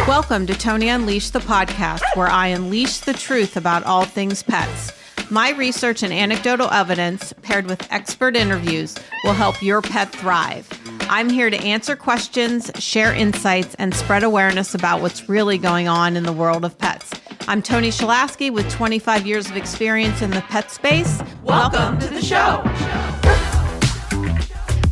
Welcome to Toni Unleashed, the podcast, where I unleash the truth about all things pets. My research and anecdotal evidence, paired with expert interviews, will help your pet thrive. I'm here to answer questions, share insights, and spread awareness about what's really going on in the world of pets. I'm Toni Shelaske with 25 years of experience in the pet space. Welcome to the show.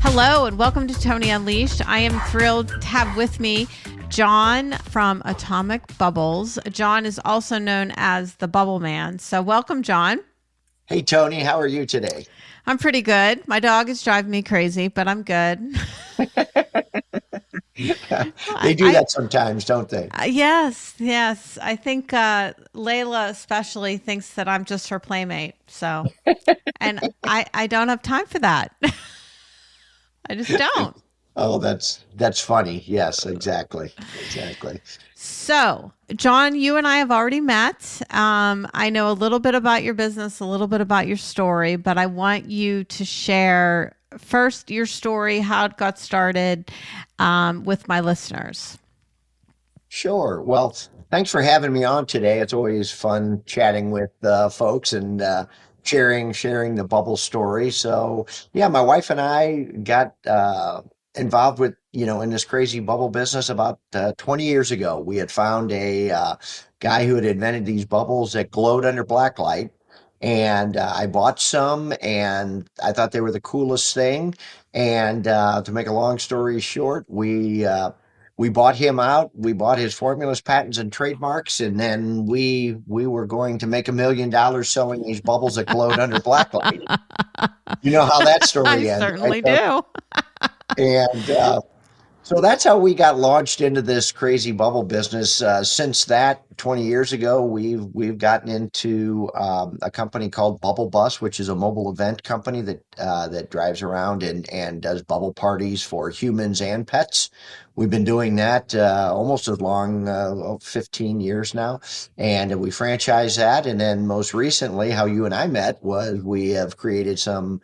Hello, and welcome to Toni Unleashed. I am thrilled to have with me John from Atomic Bubbles. John is also known as the Bubble Man. So welcome, John. Hey, Toni, how are you today? I'm pretty good. My dog is driving me crazy, but I'm good. They do that sometimes, don't they? Yes. I think Layla especially thinks that I'm just her playmate. So, and I don't have time for that. I just don't. Oh, that's funny. Yes, exactly. So, John, you and I have already met. I know a little bit about your business, a little bit about your story, but I want you to share first your story, how it got started with my listeners. Sure. Well, thanks for having me on today. It's always fun chatting with folks and sharing the bubble story. So, yeah, my wife and I got involved with, in this crazy bubble business about 20 years ago. We had found a guy who had invented these bubbles that glowed under black light. And I bought some and I thought they were the coolest thing. And to make a long story short, we bought him out. We bought his formulas, patents, and trademarks. And then we were going to make $1 million selling these bubbles that glowed under black light. You know how that story ends. I certainly do. And so that's how we got launched into this crazy bubble business. Since that 20 years ago, we've gotten into a company called Bubble Bus, which is a mobile event company that drives around and does bubble parties for humans and pets. We've been doing that almost as long, 15 years now, and we franchise that. And then most recently, how you and I met was we have created some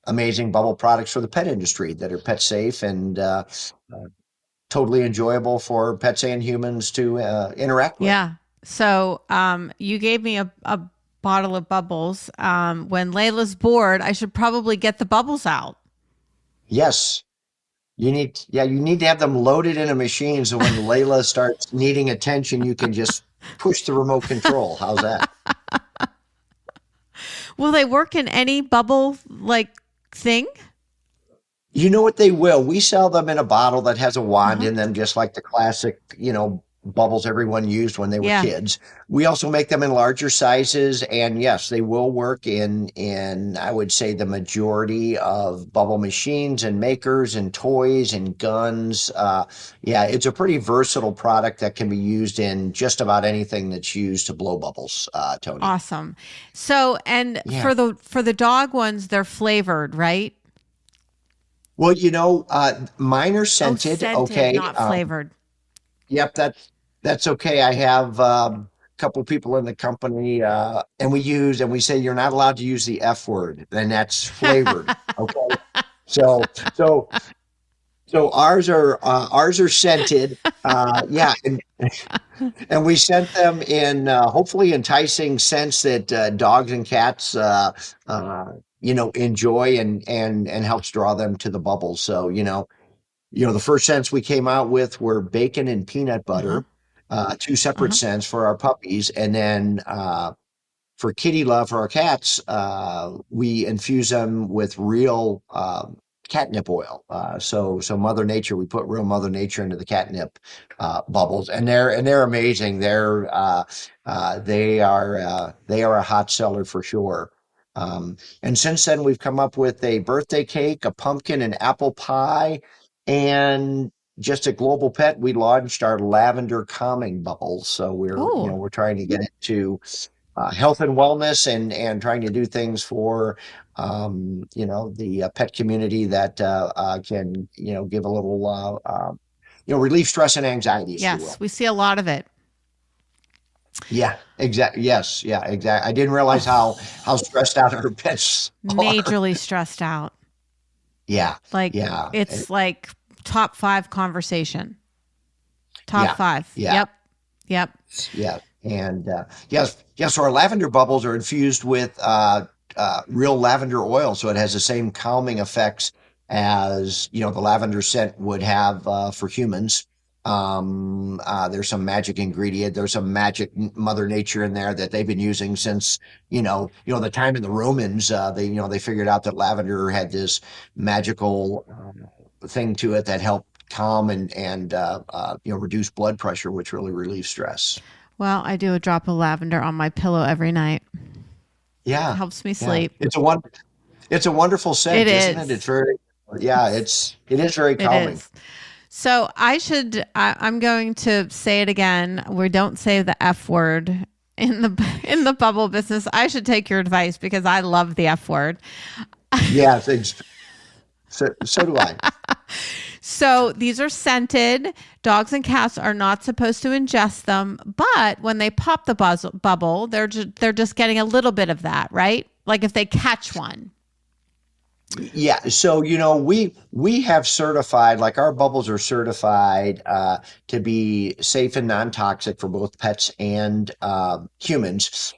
amazing bubble products for the pet industry that are pet safe and totally enjoyable for pets and humans to interact with. Yeah. So you gave me a bottle of bubbles. When Layla's bored, I should probably get the bubbles out. Yes. You need to have them loaded in a machine so when Layla starts needing attention, you can just push the remote control. How's that? Will they work in any bubble thing? You know what, they will. We sell them in a bottle that has a wand in them, just like the classic, bubbles everyone used when they were kids. We also make them in larger sizes, and yes, they will work in I would say the majority of bubble machines and makers and toys and guns. It's a pretty versatile product that can be used in just about anything that's used to blow bubbles, Toni. Awesome. So, and for the dog ones, they're flavored, right? Well, mine are scented. Okay, not flavored. Yep, that's okay. I have a couple people in the company, and we say you're not allowed to use the F word, and that's flavored. Okay, so ours are scented. And we sent them in hopefully enticing scents that dogs and cats enjoy and helps draw them to the bubbles. So the first scents we came out with were bacon and peanut butter, two separate scents for our puppies. And then for kitty love, for our cats, we infuse them with real catnip oil. So Mother Nature, we put real Mother Nature into the catnip bubbles, and they're amazing. They are a hot seller for sure. And since then, we've come up with a birthday cake, a pumpkin and apple pie. And just at Global Pet, we launched our lavender calming bubbles. So we're trying to get into health and wellness and trying to do things for the pet community that can give a little relieve stress and anxiety. Yes, we see a lot of it. Yeah, exactly. Yes, yeah, exactly. I didn't realize how stressed out our pets are. Majorly stressed out. Yeah. It's like top 5 conversation. Top Yeah, 5. yeah, Yep. Yep. yeah. And yes. So our lavender bubbles are infused with real lavender oil, so it has the same calming effects as the lavender scent would have for humans. There's some magic ingredient. There's some magic Mother Nature in there that they've been using since the time of the Romans. They figured out that lavender had this magical thing to it that helped calm and reduce blood pressure, which really relieves stress. Well, I do a drop of lavender on my pillow every night. Yeah, Helps me yeah. sleep. It's a wonderful It scent, isn't it? is. It's very, yeah. It is very It calming. is. So I'm going to say it again. We don't say the F word in the bubble business. I should take your advice because I love the F word. Yeah, so do I. So these are scented. Dogs and cats are not supposed to ingest them, but when they pop the bubble, they're just getting a little bit of that, right? Like if they catch one. Yeah, so we have certified, like our bubbles are certified to be safe and non-toxic for both pets and humans.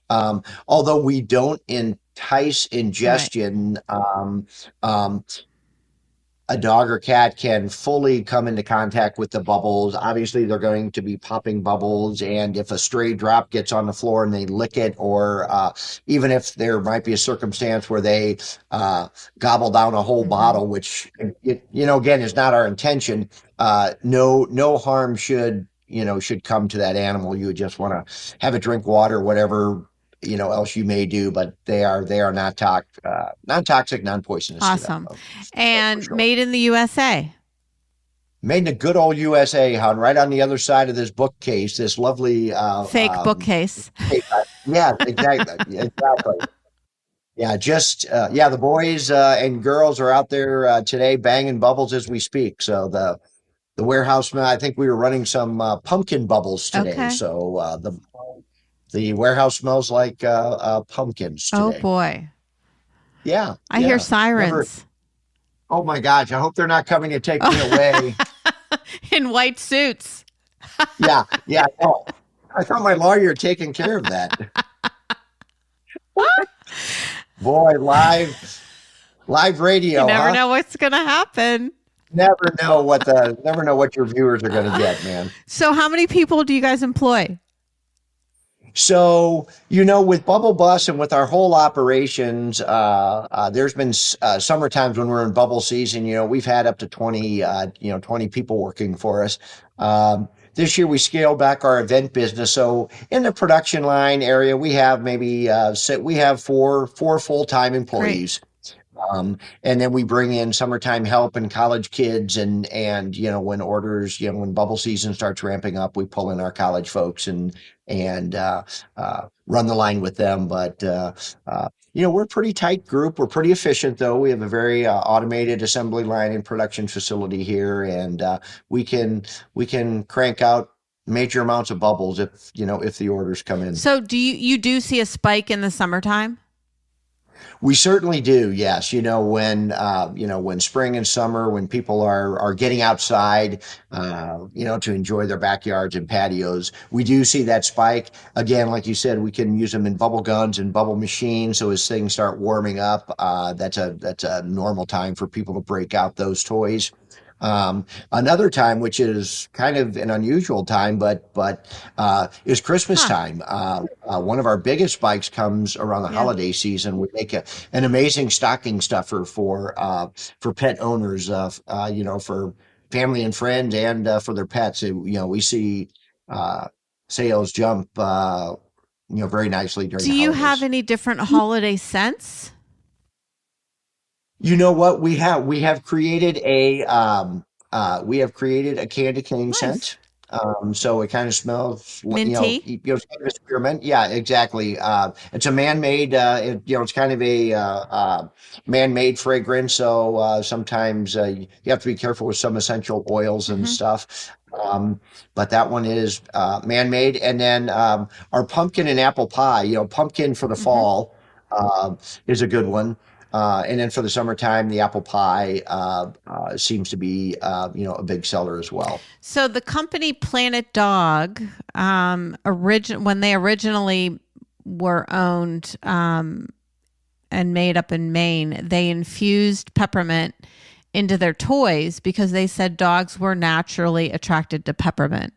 Although we don't entice Right. ingestion, a dog or cat can fully come into contact with the bubbles. Obviously, they're going to be popping bubbles, and if a stray drop gets on the floor and they lick it, or even if there might be a circumstance where they gobble down a whole Mm-hmm. bottle, which again is not our intention. No harm should come to that animal. You would just want to have it drink water, whatever else you may do, but they are not non-toxic, non-poisonous to them. Awesome. For And sure. made in the USA. Made in the good old USA, hon, right on the other side of this bookcase, this lovely Fake bookcase. yeah, exactly. Exactly. Yeah, just the boys and girls are out there today banging bubbles as we speak. So the warehouse, I think we were running some pumpkin bubbles today. Okay. So the warehouse smells like pumpkins Oh today. boy. Yeah, I hear yeah. Never. sirens. Oh my gosh, I hope they're not coming to take me away. In white suits. Yeah, yeah. Oh, I thought my lawyer had taken care of that. Boy, live You radio, never huh? know what's going to happen. Never know what your viewers are going to get, man. So how many people do you guys employ? So, with Bubble Bus and with our whole operations, there's been summer times when we're in bubble season. We've had up to 20 people working for us. This year we scaled back our event business. So in the production line area, we have maybe we have four full-time Great. employees. And then we bring in summertime help and college kids and when bubble season starts ramping up, we pull in our college folks and run the line with them. But we're a pretty tight group. We're pretty efficient though. We have a very automated assembly line and production facility here, and we can crank out major amounts of bubbles if the orders come in. So do you do see a spike in the summertime? We certainly do. Yes. When spring and summer, when people are getting outside, to enjoy their backyards and patios, we do see that spike. Again, like you said, we can use them in bubble guns and bubble machines. So as things start warming up, that's a normal time for people to break out those toys. Another time, which is kind of an unusual time, but is Christmas Huh. time. One of our biggest spikes comes around the Yeah. holiday season. We make an amazing stocking stuffer for pet owners, for family and friends, and for their pets. We see sales jump, very nicely during Do the you have holidays. any different holiday scents? You know what? We have created a candy cane Nice. scent. So it kind of smells, Minty? it's kind of spearmint. Yeah, exactly. It's a man-made, it's kind of a man-made fragrance. So sometimes you have to be careful with some essential oils and Hmm. stuff. But that one is man-made. And then our pumpkin and apple pie, pumpkin for the Hmm. fall is a good one. And then for the summertime, the apple pie seems to be, a big seller as well. So the company Planet Dog, when they originally were owned and made up in Maine, they infused peppermint into their toys because they said dogs were naturally attracted to peppermint.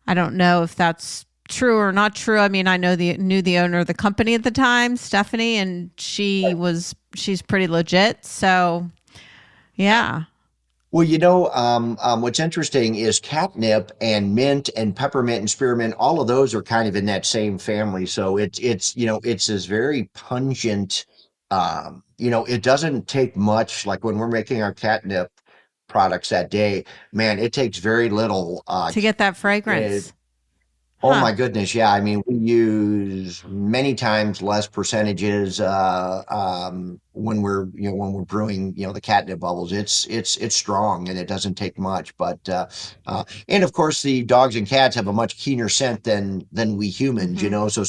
I don't know if that's true or not true. I mean, I knew the owner of the company at the time, Stephanie, and she's pretty legit. So, yeah. Well, what's interesting is catnip and mint and peppermint and spearmint. All of those are kind of in that same family. So it's this very pungent. It doesn't take much. Like when we're making our catnip products that day, man, it takes very little. To get that fragrance. Oh Huh. my goodness, yeah. I mean, we use many times less percentages when we're brewing, the catnip bubbles. It's strong and it doesn't take much. But and of course, the dogs and cats have a much keener scent than we humans. Mm-hmm. So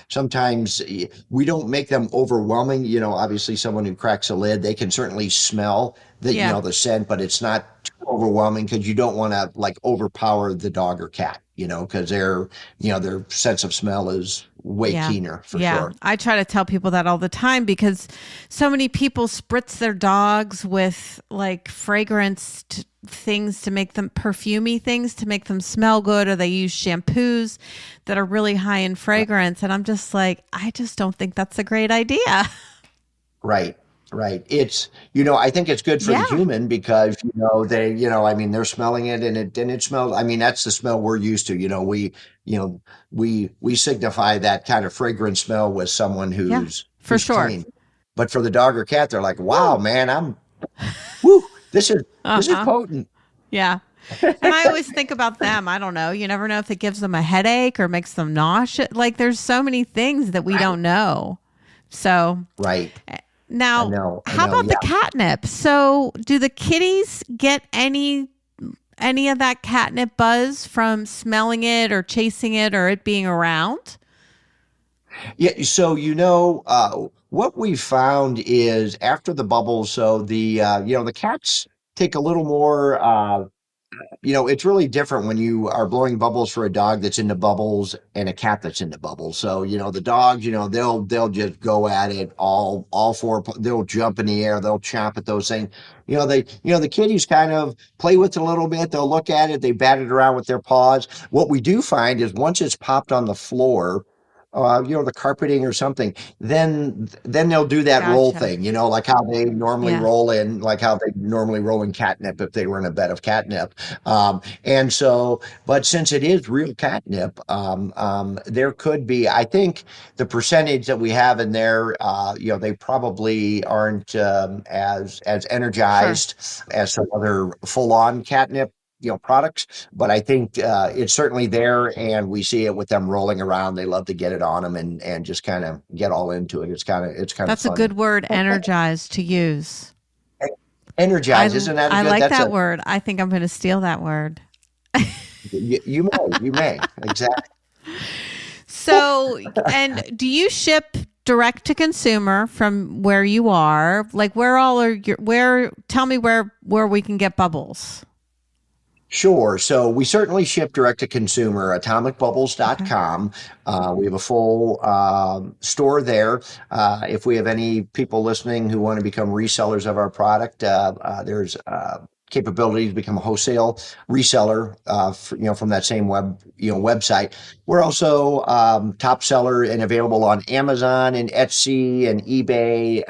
sometimes we don't make them overwhelming. Obviously, someone who cracks a lid, they can certainly smell Yeah. the scent, but it's not too overwhelming because you don't want to like overpower the dog or cat, because their sense of smell is way Yeah. keener for Yeah. sure. I try to tell people that all the time because so many people spritz their dogs with like things to make them perfumey things to make them smell good, or they use shampoos that are really high in fragrance. And I'm just like, I just don't think that's a great idea. Right. Right. I think it's good for the Yeah. human because, I mean, they're smelling it and it smells. I mean, that's the smell we're used to. We signify that kind of fragrant smell with someone Yeah. who's For who's sure. clean. But for the dog or cat, they're like, wow, Woo. man, whoo, this is Uh-huh. potent. Yeah. And I always think about them. I don't know. You never know if it gives them a headache or makes them nauseous. Like there's so many things that we don't know. So Right. I now, know. I how know. about the Yeah. catnip? So do the kitties get any of that catnip buzz from smelling it or chasing it or it being around? Yeah, so what we found is after the bubbles, so the cats take a little more. It's really different when you are blowing bubbles for a dog that's into bubbles and a cat that's into bubbles. So the dogs, they'll just go at it all four. They'll jump in the air, they'll chomp at those things. The kitties kind of play with it a little bit. They'll look at it, they bat it around with their paws. What we do find is once it's popped on the floor, the carpeting or something, then they'll do that roll Gotcha. thing, like how they normally Yeah. roll in, like how they normally roll in catnip if they were in a bed of catnip. And so, but since it is real catnip, there could be, I think the percentage that we have in there, they probably aren't as Sure. energized as some other full-on catnip products, but I think it's certainly there, and we see it with them rolling around. They love to get it on them and just kind of get all into it. It's kind of That's a fun. good word, energized, to use. Energize, isn't that a I good? like That's that a word. I think I'm going to steal that word. you may exactly. So, and do you ship direct to consumer from where you are? Like tell me where we can get bubbles. Sure. So we certainly ship direct to consumer, Okay. atomicbubbles.com. We have a full store there. If we have any people listening who want to become resellers of our product, there's capability to become a wholesale reseller, from that same website. We're also top seller and available on Amazon and Etsy and eBay.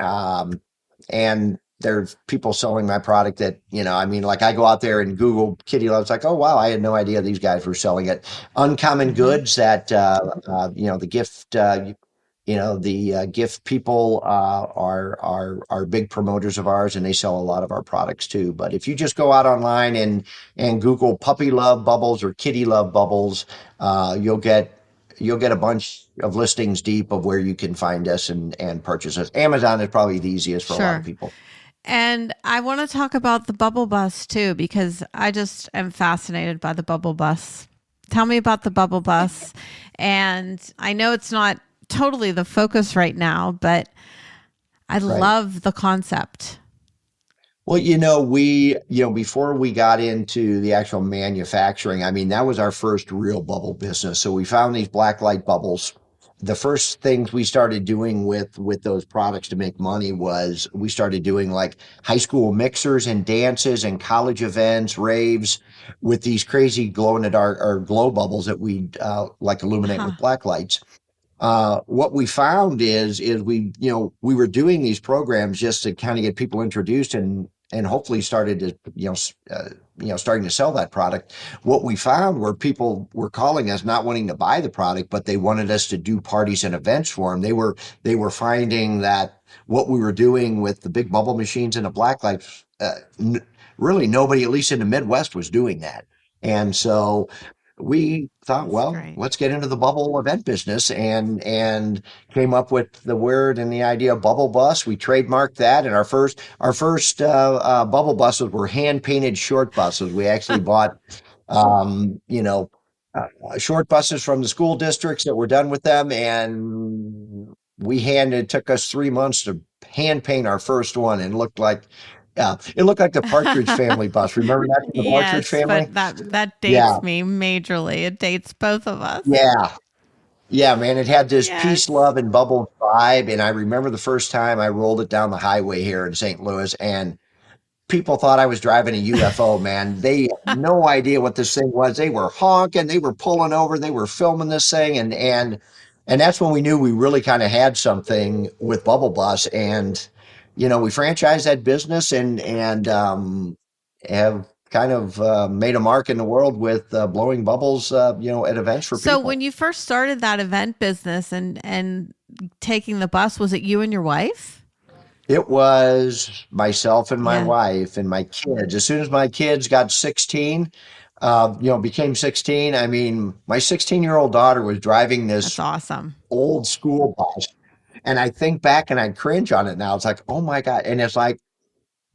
And there's people selling my product that, I mean, like I go out there and Google kitty litter. It's like, oh, wow, I had no idea these guys were selling it. Uncommon Hmm. Goods that, the gift people are big promoters of ours, and they sell a lot of our products too. But if you just go out online and Google puppy love bubbles or kitty love bubbles, you'll get a bunch of listings deep of where you can find us and purchase us. Amazon is probably the easiest for a lot of Sure. people. And I want to talk about the bubble bus too, because I just am fascinated by the bubble bus. Tell me about the bubble bus. And I know it's not totally the focus right now, but I Right. love the concept. Well, before we got into the actual manufacturing, I mean, that was our first real bubble business. So we found these black light bubbles. The first things we started doing with those products to make money was we started doing like high school mixers and dances and college events, raves with these crazy glow in the dark or glow bubbles that we like illuminate Huh. with black lights. What we found is we were doing these programs just to kind of get people introduced and hopefully started to starting to sell that product. What we found were people were calling us not wanting to buy the product, but they wanted us to do parties and events for them. They were finding that what we were doing with the big bubble machines and the black lights, really nobody, at least in the Midwest, was doing that. And so we thought, That's well, great. let's get into the bubble event business and came up with the word and the idea of bubble bus. We trademarked that, and our first bubble buses were hand painted short buses. We actually bought, um, you know, short buses from the school districts that were done with them, and it took us 3 months to hand paint our first one, and it looked like the Partridge Family bus. Remember that from the Partridge Yes, Family? but that Yeah, dates me majorly. It dates both of us. yeah. Yeah, man, it had this peace, Yes. love, and bubble vibe. And I remember the first time I rolled it down the highway here in St. Louis, and people thought I was driving a UFO, man. They had no idea what this thing was. They were honking, they were pulling over, they were filming this thing, and that's when we knew we really kind of had something with Bubble Bus. And we franchised that business and have kind of made a mark in the world with blowing bubbles, at events for So people. when you first started that event business and taking the bus, was it you and your wife? It was myself and my Yeah, wife and my kids. As soon as my kids got 16, became 16, I mean, my 16-year-old daughter was driving that's this awesome. old school bus. And I think back and I cringe on it now. It's like, oh my God. And it's like,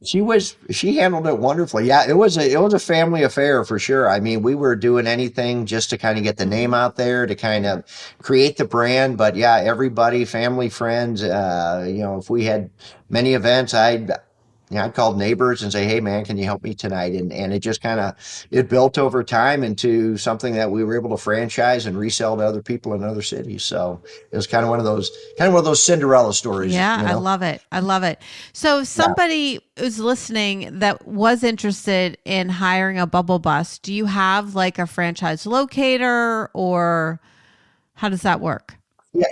she handled it wonderfully. Yeah, it was a family affair for sure. I mean, we were doing anything just to kind of get the name Mhm. out there, to kind of create the brand. But yeah, everybody, family, friends, if we had many events, I'd call neighbors and say, "Hey, man, can you help me tonight?" And it just kind of it built over time into something that we were able to franchise and resell to other people in other cities. So it was kind of one of those Cinderella stories, Yeah, you I know? love it. I love it. So if Yeah. somebody is listening that was interested in hiring a bubble bus, do you have like a franchise locator or how does that work? Yeah,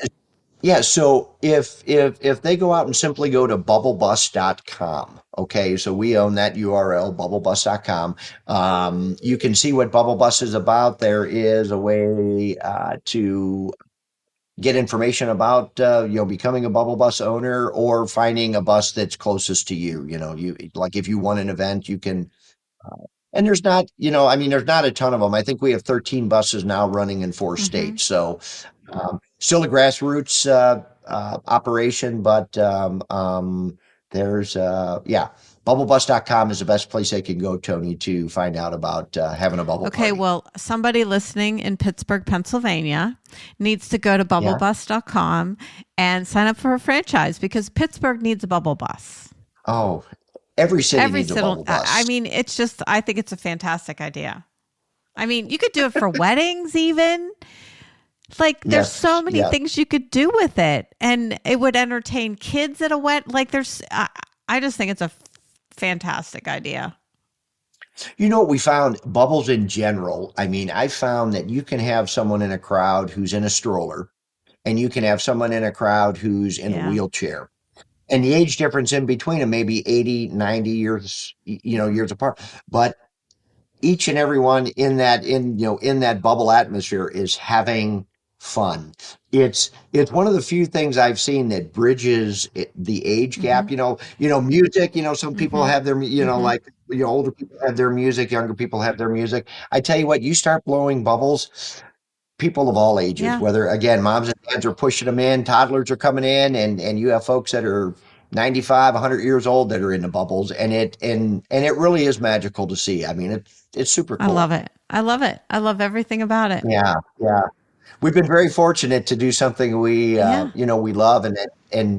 Yeah, so if they go out and simply go to bubblebus.com, okay, so we own that URL, bubblebus.com. You can see what Bubble Bus is about. There is a way to get information about becoming a Bubble Bus owner or finding a bus that's closest to you. You like if you want an event, you can and there's not, I mean, there's not a ton of them. I think we have 13 buses now running in 4 states. So still a grassroots operation, but yeah, bubblebus.com is the best place they can go, Tony, to find out about having a bubble Okay, party. well, somebody listening in Pittsburgh, Pennsylvania needs to go to Yeah. bubblebus.com and sign up for a franchise because Pittsburgh needs a bubble bus. Oh, every city Every needs a single, bubble I bus. mean, I think it's a fantastic idea. I mean, you could do it for weddings, even. Like, there's so Yes, many yes. things you could do with it, and it would entertain kids at a Like, I just think it's a fantastic idea. You know what we found? Bubbles in general. I mean, I found that you can have someone in a crowd who's in a stroller, and you can have someone in a crowd who's in a Yeah. wheelchair. And the age difference in between them may be 80, 90 years, years apart. But each and every one in that bubble atmosphere is having fun. It's one of the few things I've seen that bridges the age Mm-hmm. gap. Music. Some people Mm-hmm. have their Mm-hmm. like older people have their music, younger people have their music. I tell you what, you start blowing bubbles, people of all ages, Yeah. whether again moms and dads are pushing them in, toddlers are coming in, and you have folks that are 95, 100 years old that are in the bubbles, and it really is magical to see. I mean, it's super I love cool. it. I love it. I love everything about it. Yeah, yeah. we've been very fortunate to do something Yeah. we love, and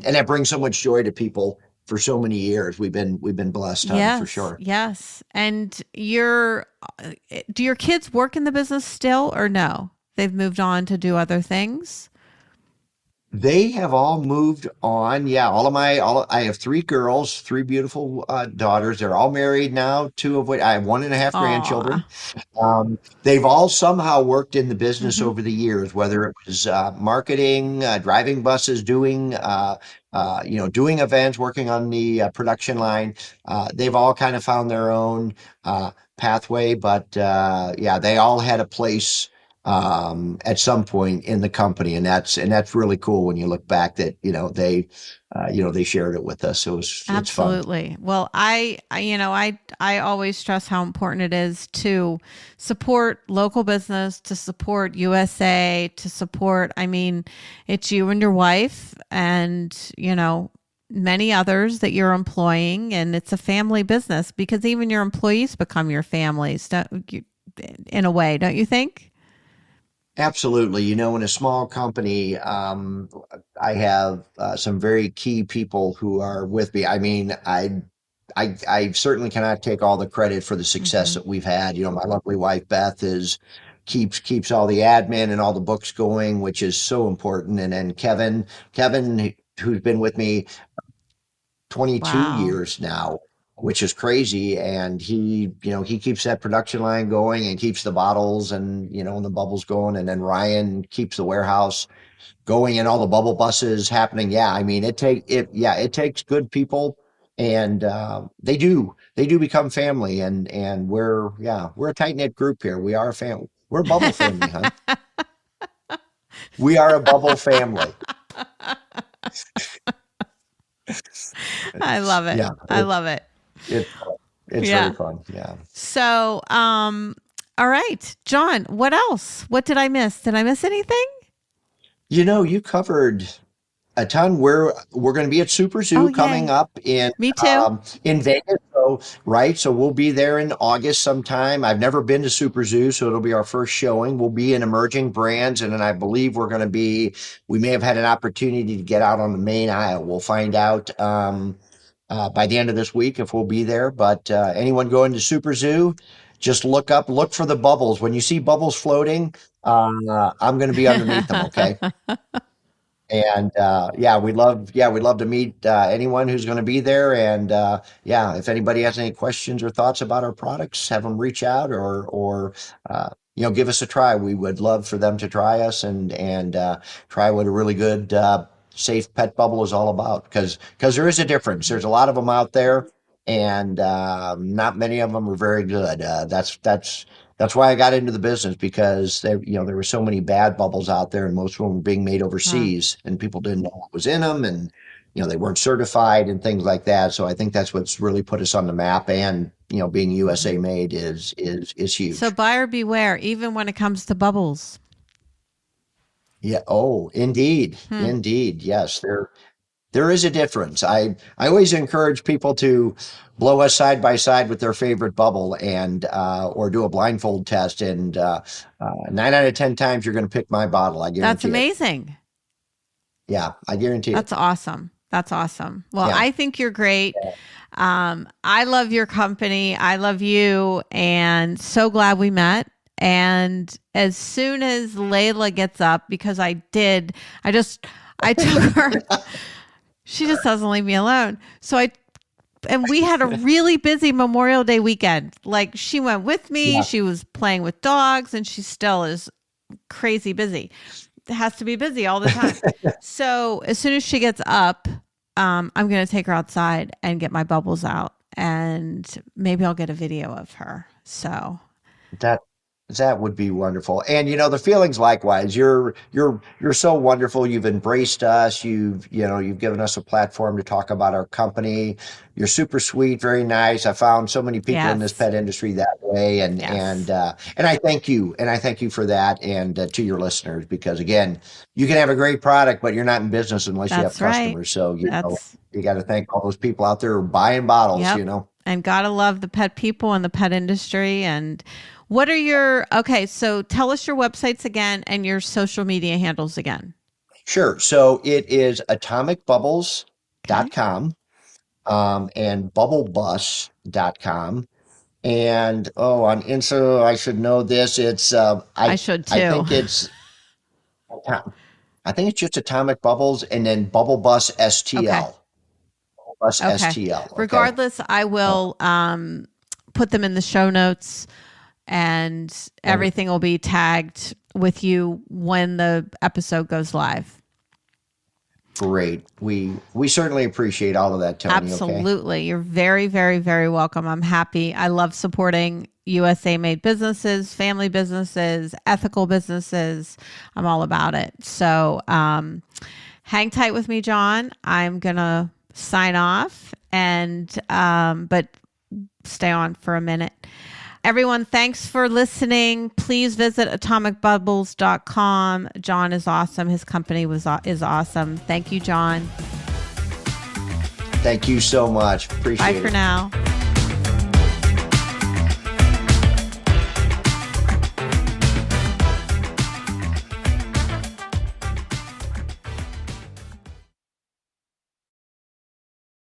that brings so much joy to people for so many years. We've been blessed, hon, for Yes. sure. Yes. And do your kids work in the business still or no? They've moved on to do other things? They have all moved on. Yeah, I have three girls, three beautiful daughters. They're all married now, two of which I have one and a half grandchildren. Aw. They've all somehow worked in the business Mm-hmm. over the years, whether it was marketing, driving buses, doing events, working on the production line. They've all kind of found their own pathway, but yeah, they all had a place at some point in the company, and that's really cool when you look back that they shared it with us. So it's fun. Absolutely. Well, I always stress how important it is to support local business, to support USA, to support, I mean, it's you and your wife and, many others that you're employing, and it's a family business because even your employees become your families, don't you, in a way, don't you think? Absolutely. In a small company, I have some very key people who are with me. I mean, I certainly cannot take all the credit for the success Mm-hmm. that we've had. My lovely wife Beth is keeps all the admin and all the books going, which is so important. And then Kevin, who's been with me 22 Wow. years now, which is crazy. And he keeps that production line going and keeps the bottles and the bubbles going. And then Ryan keeps the warehouse going and all the bubble buses happening. Yeah, I mean, it takes good people, and they do become family, and we're a tight knit group here. We are a family. We're a bubble family, huh? We are a bubble family. I love it. Yeah, I love it. it's it's very Yeah. fun. Yeah. So, all right, John, what else? What did I miss? Did I miss anything? You covered a ton. We're going to be at Super Oh, Zoo coming yay. up in Me too. Vegas. So right, so we'll be there in August sometime. I've never been to Super Zoo, so it'll be our first showing. We'll be in emerging brands, and then I believe we're going to be. We may have had an opportunity to get out on the main aisle. We'll find out by the end of this week if we'll be there. But anyone going to Super Zoo, just look for the bubbles. When you see bubbles floating, I'm going to be underneath them. Okay. And we'd love to meet anyone who's going to be there. And yeah, if anybody has any questions or thoughts about our products, have them reach out or give us a try. We would love for them to try us and try what a really good safe pet bubble is all about. Because there is a difference. There's a lot of them out there, and not many of them are very good. That's why I got into the business, because there were so many bad bubbles out there, and most of them were being made Huh. overseas, and people didn't know what was in them, and they weren't certified and things like that. So I think that's what's really put us on the map, and being USA Mhm. made is So huge. buyer beware, even when it comes to bubbles. Yeah. Oh, indeed, Hmm. indeed. Yes, there is a difference. I always encourage people to blow us side by side with their favorite bubble and or do a blindfold test, and 9 out of 10 times you're going to pick my bottle. I That's guarantee it. amazing. Yeah, I guarantee it. That's awesome. That's awesome. Well, Yeah. I think you're great. I love your company. I love you, and so glad we met. And as soon as Layla gets up, because I took her. She just doesn't leave me alone. And we had a really busy Memorial Day weekend. Like, she went with me. Yeah. She was playing with dogs, and she still is crazy busy. It has to be busy all the time. So as soon as she gets up, I'm going to take her outside and get my bubbles out, and maybe I'll get a video of her. So That that would be wonderful. And the feelings likewise. You're so wonderful. You've embraced us. You've given us a platform to talk about our company. You're super sweet, very nice. I found so many people in this yes, pet industry that way, and and yes, uh, and I thank you, and I thank you for that, and to your listeners, because again, you can have a great product, but you're not in business unless you have that's right. customers. So That's you got to thank all those people out there buying bottles. Yep. And gotta love the pet people and the pet industry. And What are so tell us your websites again and your social media handles again. Sure. So it is Okay. atomicbubbles.com and bubblebus.com. And on Insta, I should know this. It's I should I too. think it's I think it's just Atomic Bubbles and then Bubble Bus Okay. STL. Bus Okay. STL. Okay. Regardless, I Uh, will put them in the show notes, and and everything will be tagged with you when the episode goes live. great. We certainly appreciate all of that, Toni. Okay. Absolutely. You're very, very, very welcome. I'm happy. I love supporting USA made businesses, family businesses, ethical businesses. I'm all about it. So hang tight with me, John. I'm going to sign off but stay on for a minute. Everyone, thanks for listening. Please visit atomicbubbles.com. John is awesome. His company is awesome. Thank you, John. Thank you so much. Appreciate it. Bye for now.